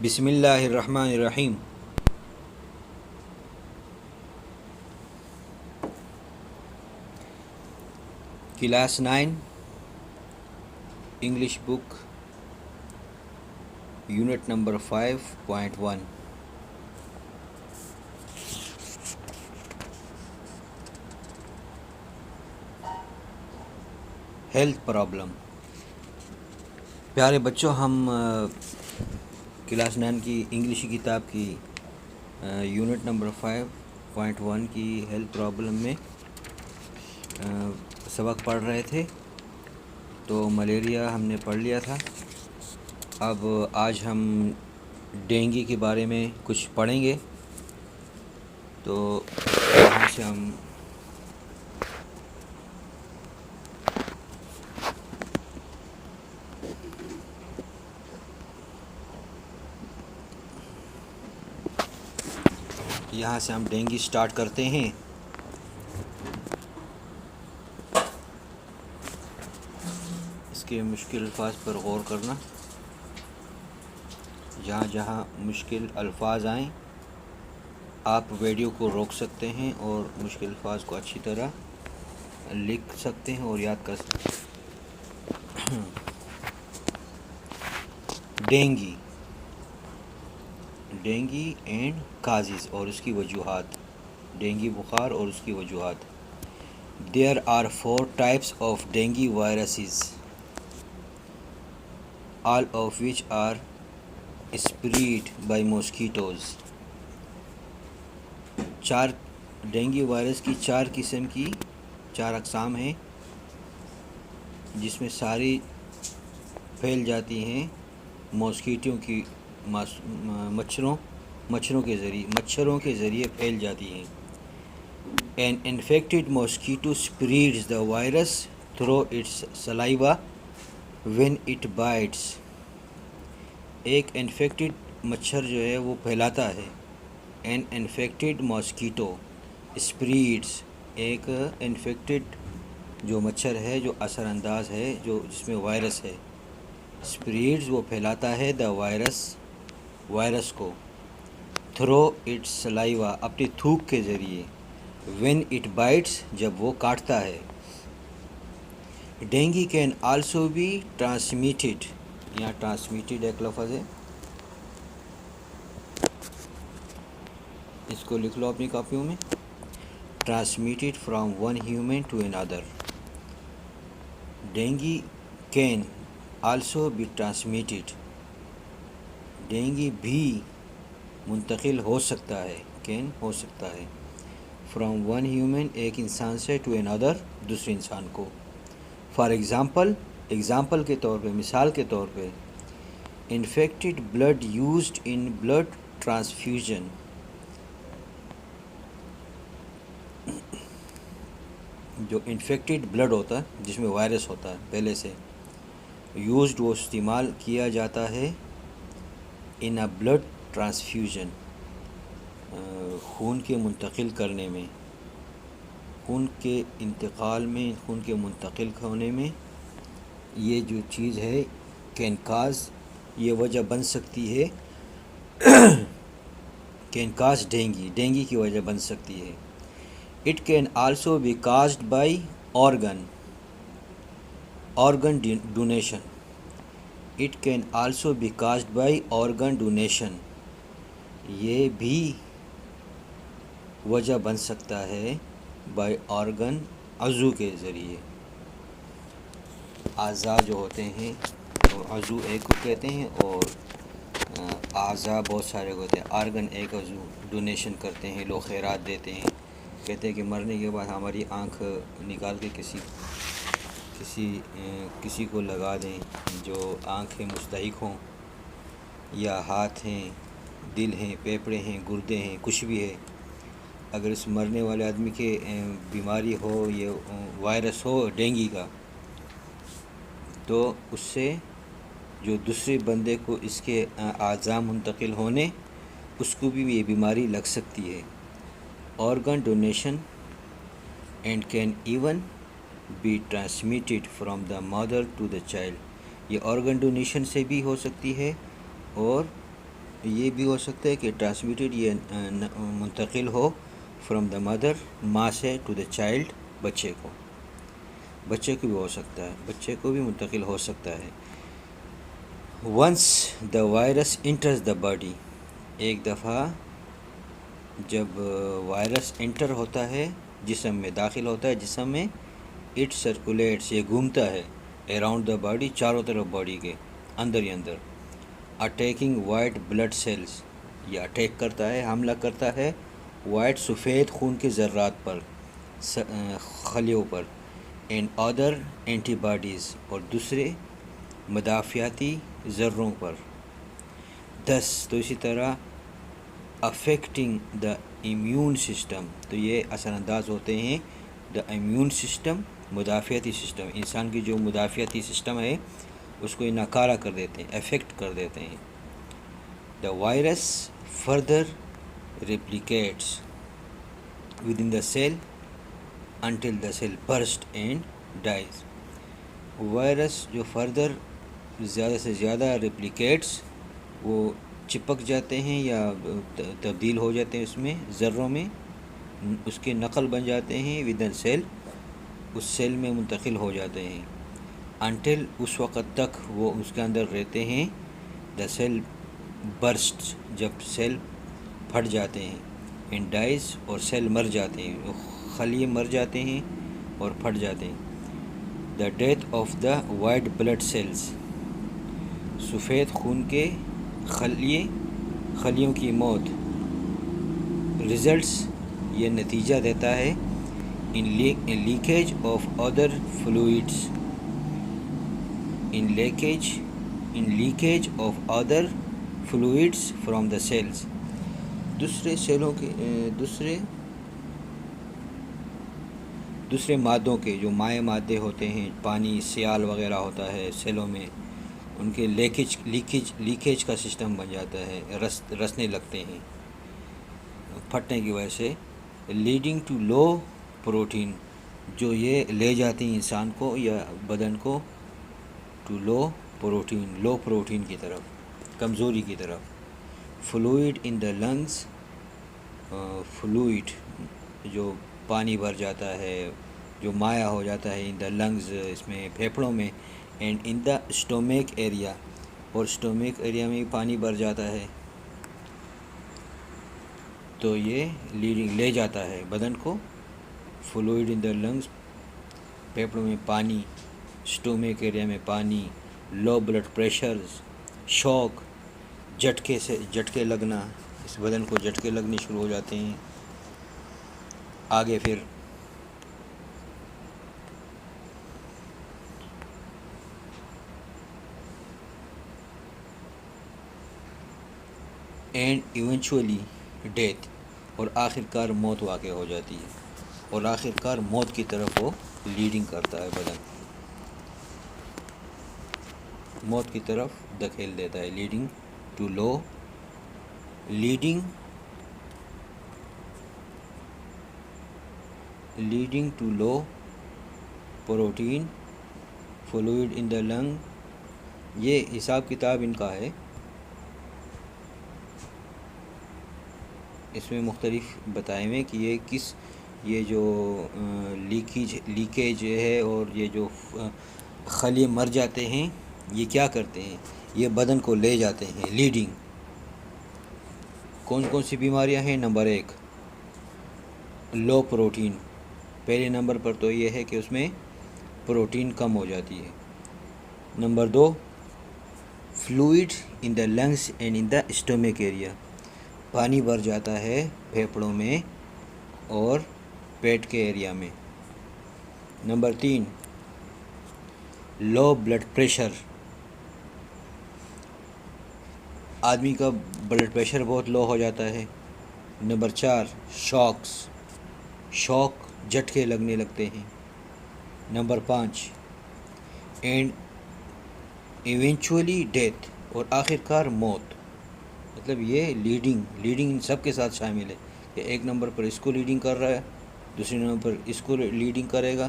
بسم اللہ الرحمن الرحیم۔ Class 9 English book unit number 5.1 health problem. پیارے بچوں، ہم کلاس 9 کی انگلش کی کتاب کی یونٹ نمبر 5.1 کی ہیلتھ پرابلم میں سبق پڑھ رہے تھے۔ تو ملیریا ہم نے پڑھ لیا تھا۔ اب آج ہم ڈینگی کے بارے میں کچھ پڑھیں گے۔ تو یہاں سے ہم ڈینگی سٹارٹ کرتے ہیں۔ اس کے مشکل الفاظ پر غور کرنا۔ جہاں جہاں مشکل الفاظ آئیں آپ ویڈیو کو روک سکتے ہیں اور مشکل الفاظ کو اچھی طرح لکھ سکتے ہیں اور یاد کر سکتے ہیں۔ ڈینگی اینڈ کازز اور اس کی وجوہات۔ ڈینگی بخار اور اس کی وجوہات۔ There are 4 types of dengue viruses, all of which are spread by mosquitoes. Dengue virus کی 4 قسم کی 4 اقسام ہیں، جس میں ساری پھیل جاتی ہیں ماسکیٹو کی مچھروں کے ذریعے پھیل جاتی ہیں۔ An infected mosquito spreads the virus through its saliva when it bites. ایک انفیکٹڈ مچھر جو ہے وہ پھیلاتا ہے۔ An infected mosquito spreads، ایک انفیکٹڈ جو مچھر ہے جو اثر انداز ہے جس میں وائرس ہے۔ spreads وہ پھیلاتا ہے the وائرس کو۔ through its saliva اپنی تھوک کے ذریعے۔ when it bites جب وہ کاٹتا ہے۔ Dengue can also be transmitted، یہاں transmitted ایک لفظ ہے، اس کو لکھ لو اپنی کاپیوں میں۔ transmitted from one human to another۔ Dengue can also be transmitted، dengue بھی منتقل ہو سکتا ہے، can ہو سکتا ہے، from one human ایک انسان سے to another دوسرے انسان کو۔ for example کے طور پہ، مثال کے طور پہ، infected blood used in blood transfusion، جو انفیکٹڈ بلڈ ہوتا ہے جس میں وائرس ہوتا ہے پہلے سے، یوزڈ وہ استعمال کیا جاتا ہے، ان اے بلڈ ٹرانسفیوژن خون کے منتقل کرنے میں، خون کے انتقال میں، خون کے منتقل ہونے میں، یہ جو چیز ہے کین کاز، یہ وجہ بن سکتی ہے، کین کاز ڈینگی کی وجہ بن سکتی ہے۔ It can also be caused by organ donation۔ It can also be caused by organ donation، یہ بھی وجہ بن سکتا ہے by organ، عضو کے ذریعے۔ اعضاء جو ہوتے ہیں عضو ایک کو کہتے ہیں اور اعضاء بہت سارے ہوتے ہیں۔ آرگن ایک عضو ڈونیشن کرتے ہیں، لوگ خیرات دیتے ہیں، کہتے ہیں کہ مرنے کے بعد ہماری آنکھ نکال کے کسی کو لگا دیں جو آنکھیں مستحق ہوں، یا ہاتھ ہیں، دل ہیں، پھیپھڑے ہیں، گردے ہیں، کچھ بھی ہے، اگر اس مرنے والے آدمی کے بیماری ہو، یہ وائرس ہو ڈینگی کا، تو اس سے جو دوسرے بندے کو اس کے اعضاء منتقل ہونے، اس کو بھی یہ بیماری لگ سکتی ہے۔ organ donation and can even be transmitted from the mother to the child، یہ organ donation سے بھی ہو سکتی ہے اور یہ بھی ہو سکتا ہے کہ ٹرانسمیٹڈ یہ منتقل ہو فرام دا مدر، ماں سے ٹو دا چائلڈ، بچے کو بھی ہو سکتا ہے، بچے کو بھی منتقل ہو سکتا ہے۔ Once the virus enters the body, ایک دفعہ جب وائرس انٹر ہوتا ہے جسم میں، داخل ہوتا ہے جسم میں، اٹ سرکولیٹس، یہ گھومتا ہے اراؤنڈ دا باڈی، چاروں طرف باڈی کے اندر ہی اندر، اٹیکنگ وائٹ بلڈ سیلز، یہ اٹیک کرتا ہے، حملہ کرتا ہے وائٹ سفید خون کے ذرات پر، خلیوں پر، اینڈ ادر اینٹی باڈیز، اور دوسرے مدافعتی ذروں پر، تو اسی طرح افیکٹنگ دا امیون سسٹم، تو یہ اثر انداز ہوتے ہیں دا امیون سسٹم، مدافعتی سسٹم، انسان کی جو مدافعتی سسٹم ہے اس کو یہ ناکارہ کر دیتے ہیں، افیکٹ کر دیتے ہیں۔ The virus further replicates within the cell until the cell burst and dies, virus جو فردر زیادہ سے زیادہ ریپلیکیٹس، وہ چپک جاتے ہیں یا تبدیل ہو جاتے ہیں اس میں، ذروں میں، اس کے نقل بن جاتے ہیں ود ان سیل، اس سیل میں منتقل ہو جاتے ہیں، انٹل، اس وقت تک وہ اس کے اندر رہتے ہیں، دا سیل برسٹ، جب سیل پھٹ جاتے ہیں، اینڈ ڈائز، اور سیل مر جاتے ہیں، وہ خلیے مر جاتے ہیں اور پھٹ جاتے ہیں۔ The death of the white blood cells, سفید خون کے خلیوں کی موت، ریزلٹس، یہ نتیجہ دیتا ہے in leakage of other fluids, in leakage of other fluids from the cells, دوسرے سیلوں کے دوسرے مادوں کے، جو مائع مادے ہوتے ہیں، پانی، سیال وغیرہ ہوتا ہے سیلوں میں، ان کے لیکیج کا سسٹم بن جاتا ہے، رسنے لگتے ہیں پھٹنے کی وجہ سے، لیڈنگ ٹو لو پروٹین، جو یہ لے جاتی ہیں انسان کو یا بدن کو ٹو لو پروٹین کی طرف، کمزوری کی طرف۔ Fluid in the lungs, fluid جو پانی بھر جاتا ہے، جو مائع ہو جاتا ہے، ان دا لنگز، اس میں پھیپھڑوں میں، and in the stomach area, اور اسٹومیک ایریا میں بھی پانی بھر جاتا ہے، تو یہ لے جاتا ہے بدن کو، فلوئڈ ان دا لنگز، پھیپھڑوں میں پانی، اسٹومیک ایریا میں پانی، لو بلڈ پریشرز، شوک، جھٹکے لگنا، اس بدن کو جھٹکے لگنے شروع ہو جاتے ہیں۔ آگے پھر اینڈ ایونچولی ڈیتھ، اور آخر کار موت واقع ہو جاتی ہے، اور آخر کار موت کی طرف وہ لیڈنگ کرتا ہے، بدن موت کی طرف دھکیل دیتا ہے، leading to low protein fluid in the lung, یہ حساب کتاب ان کا ہے، اس میں مختلف بتائے ہوئے کہ یہ جو لیکیج ہے، اور یہ جو خلیے مر جاتے ہیں، یہ کیا کرتے ہیں، یہ بدن کو لے جاتے ہیں، لیڈنگ۔ کون کون سی بیماریاں ہیں؟ نمبر 1 لو پروٹین، پہلے نمبر پر تو یہ ہے کہ اس میں پروٹین کم ہو جاتی ہے۔ Number 2 fluid in the lungs and in the stomach area, پانی بھر جاتا ہے پھیپھڑوں میں اور پیٹ کے ایریا میں۔ نمبر 3 لو بلڈ پریشر، آدمی کا بلڈ پریشر بہت لو ہو جاتا ہے۔ نمبر 4 شوک، جھٹکے لگنے لگتے ہیں۔ نمبر 5 اینڈ ایونچولی ڈیتھ، اور آخر کار موت، مطلب یہ لیڈنگ سب کے ساتھ شامل ہے، کہ ایک نمبر پر اس کو لیڈنگ کر رہا ہے، دوسرے نمبر پر اس کو لیڈنگ کرے گا،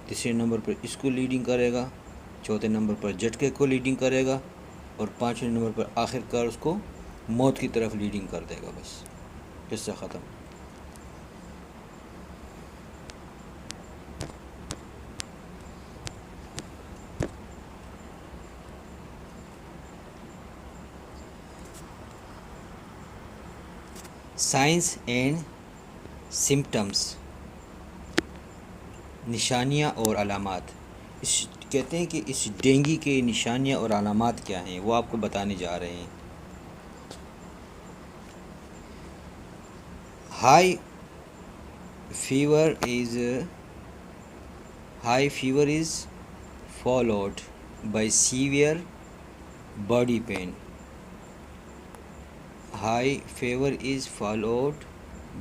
تیسرے نمبر پر اس کو لیڈنگ کرے گا، چوتھے نمبر پر جھٹکے کو لیڈنگ کرے گا، اور 5ویں نمبر پر آخر کار اس کو موت کی طرف لیڈنگ کر دے گا. بس قصہ ختم. سائنس اینڈ سمپٹمس، نشانیاں اور علامات. کہتے ہیں کہ اس ڈینگی کے نشانیاں اور علامات کیا ہیں، وہ آپ کو بتانے جا رہے ہیں. High fever is followed by severe body pain. High fever is followed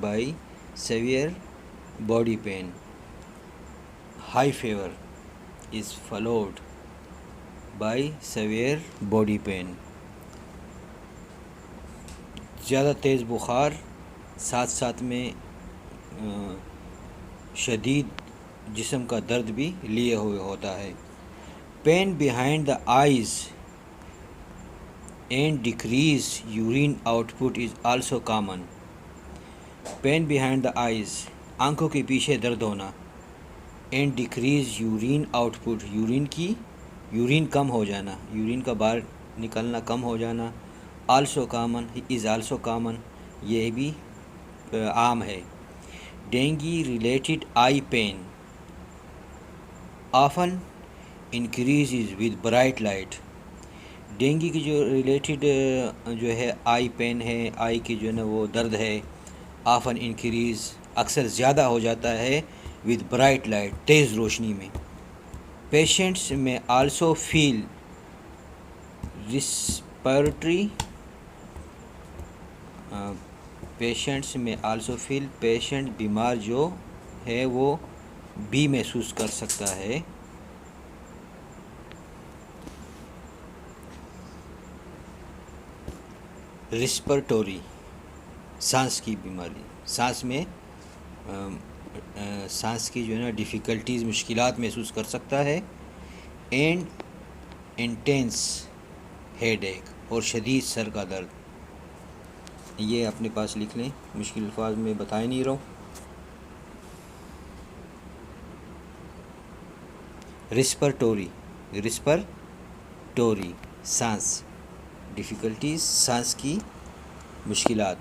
by severe body pain. High fever is followed by severe body pain. زیادہ تیز بخار، ساتھ ساتھ میں شدید جسم کا درد بھی لیے ہوئے ہوتا ہے. Pain behind the eyes and decrease urine output is also common. Pain behind the eyes, آنکھوں کے پیچھے درد ہونا. And decrease urine output, urine کم ہو جانا، یورین کا باہر نکلنا کم ہو جانا. Also common, is also common, یہ بھی عام ہے. Dengue related eye pain often increases with bright light. Dengue کی جو ریلیٹڈ جو ہے آئی پین ہے، آئی کی جو ہے نا وہ درد ہے، آفن انکریز اکثر زیادہ ہو جاتا ہے ود برائٹ لائٹ، تیز روشنی میں. پیشنٹس میں آلسو فیل ریسپیریٹری پیشنٹ بیمار جو ہے وہ بھی محسوس کر سکتا ہے. ریسپیریٹوری، سانس کی بیماری، سانس کی جو ہے نا ڈیفیکلٹیز، مشکلات محسوس کر سکتا ہے. اینڈ انٹینس ہیڈ ایک، اور شدید سر کا درد. یہ اپنے پاس لکھ لیں، مشکل الفاظ میں بتائے نہیں رہا ہوں. ریسپیریٹوری سانس، ڈیفیکلٹیز سانس کی مشکلات،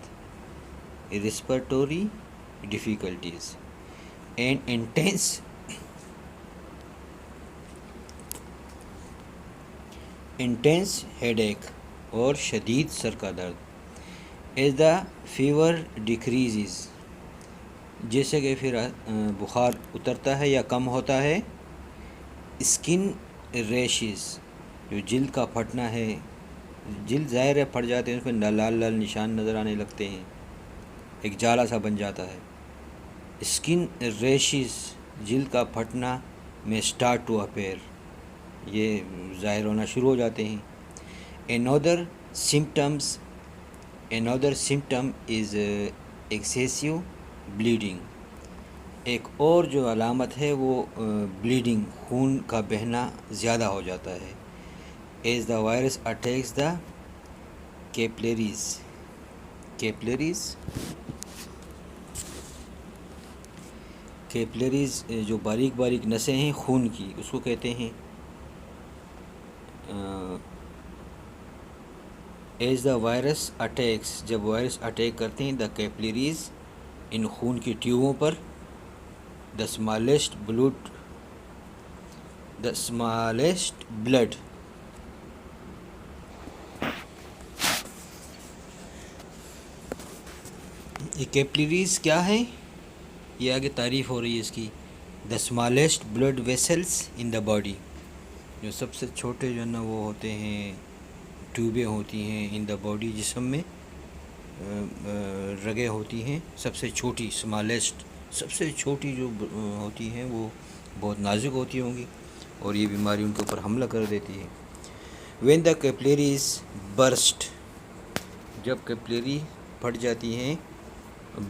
ریسپیریٹوری ڈیفیکلٹیز. اینڈ انٹینس ہیڈ ایک، اور شدید سر کا درد. ایز دا فیور ڈیکریزز، جیسے کہ پھر بخار اترتا ہے یا کم ہوتا ہے. اسکن ریشز، جو جلد کا پھٹنا ہے، جلد ظاہر ہے پھٹ جاتے ہیں، اس میں لال لال نشان نظر آنے لگتے ہیں، ایک جالا سا بن جاتا ہے. اسکن ریشز، جلد کا پھٹنا میں اسٹارٹ ٹو اپیئر، یہ ظاہر ہونا شروع ہو جاتے ہیں. another symptom is excessive bleeding. ایک اور جو علامت ہے وہ بلیڈنگ، خون کا بہنا زیادہ ہو جاتا ہے. as the virus attacks the capillaries جو باریک باریک نسیں ہیں خون کی، اس کو کہتے ہیں. ایز دا وائرس اٹیکس، جب وائرس اٹیک کرتے ہیں، دا کیپلریز ان خون کی ٹیوبوں پر. دا اسمالسٹ بلڈ، یہ کیپلریز کیا ہے، یہ آگے تعریف ہو رہی ہے اس کی. The smallest blood vessels in the body, جو سب سے چھوٹے جو ہے نا وہ ہوتے ہیں، ٹیوبیں ہوتی ہیں ان دا باڈی، جسم میں رگیں ہوتی ہیں. سب سے چھوٹی اسمالسٹ، سب سے چھوٹی جو ہوتی ہیں وہ بہت نازک ہوتی ہوں گی، اور یہ بیماری ان کے اوپر حملہ کر دیتی ہے. وین دا کیپلریز برسٹ، جب کیپلری پھٹ جاتی ہیں،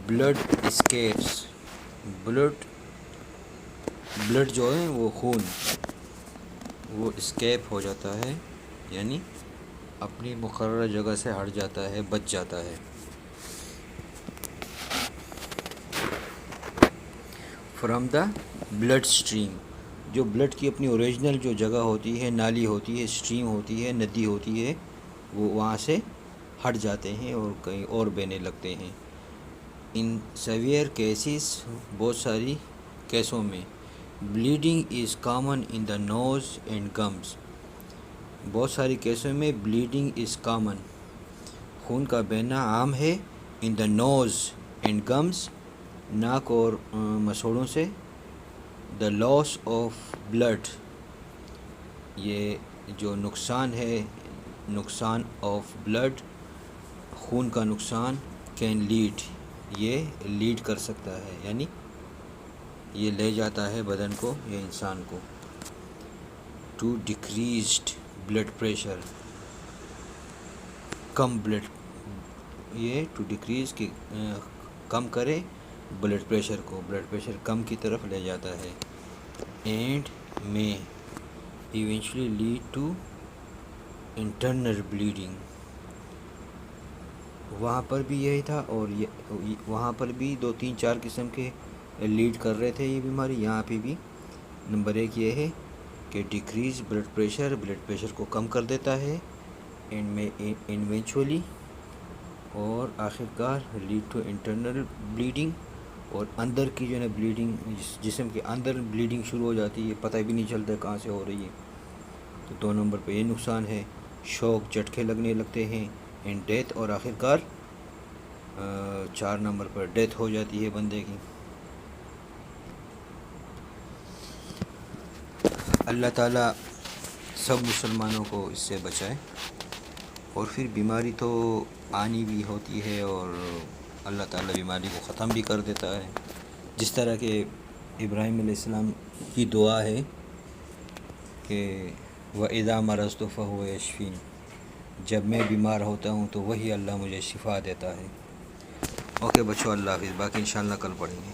بلڈ اسکیپس، بلڈ جو ہے وہ خون وہ اسکیپ ہو جاتا ہے، یعنی اپنی مقررہ جگہ سے ہٹ جاتا ہے، بچ جاتا ہے۔ فرام دا بلڈ اسٹریم، جو بلڈ کی اپنی اوریجنل جو جگہ ہوتی ہے، نالی ہوتی ہے، اسٹریم ہوتی ہے، ندی ہوتی ہے، وہ وہاں سے ہٹ جاتے ہیں اور کہیں اور بہنے لگتے ہیں۔ ان سیویئر کیسز، بہت ساری کیسوں میں، bleeding is common in the nose and gums, بہت ساری کیسوں میں بلیڈنگ از کامن، خون کا بہنا عام ہے، ان دا نوز اینڈ گمز، ناک اور مسوڑوں سے، دا لاس آف بلڈ، یہ جو نقصان ہے، نقصان آف بلڈ، خون کا نقصان، کین لیڈ، یہ لیڈ کر سکتا ہے، یعنی یہ لے جاتا ہے بدن کو یا انسان کو، ٹو ڈیکریزڈ بلڈ پریشر، کم بلڈ، یہ ٹو ڈیکریز کی کم کرے بلڈ پریشر کو، بلڈ پریشر کم کی طرف لے جاتا ہے، اینڈ میں eventually lead to internal bleeding, وہاں پر بھی یہی تھا، اور وہاں پر بھی 2 3 4 قسم کے لیڈ کر رہے تھے یہ بیماری، یہاں پہ بھی نمبر 1 یہ ہے کہ ڈیکریز بلڈ پریشر کو کم کر دیتا ہے، اینڈ میں ایونچولی، اور آخر کار لیڈ ٹو انٹرنل بلیڈنگ، اور اندر کی جو ہے نا بلیڈنگ، جسم کے اندر بلیڈنگ شروع ہو جاتی ہے، پتہ بھی نہیں چلتا کہاں سے ہو رہی ہے، تو 2 نمبر پہ یہ نقصان ہے، شوک، جھٹکے لگنے لگتے ہیں، اینڈ ڈیتھ، اور آخر کار 4 نمبر پر ڈیتھ ہو جاتی ہے بندے کی۔ اللہ تعالیٰ سب مسلمانوں کو اس سے بچائے، اور پھر بیماری تو آنی بھی ہوتی ہے، اور اللہ تعالیٰ بیماری کو ختم بھی کر دیتا ہے، جس طرح کہ ابراہیم علیہ السلام کی دعا ہے کہ وَإِذَا مَرَضْتُ فَهُوَ يَشْفِينِ، جب میں بیمار ہوتا ہوں تو وہی اللہ مجھے شفا دیتا ہے۔ اوکے بچوں، اللہ حافظ، باقی انشاءاللہ کل پڑھیں گے۔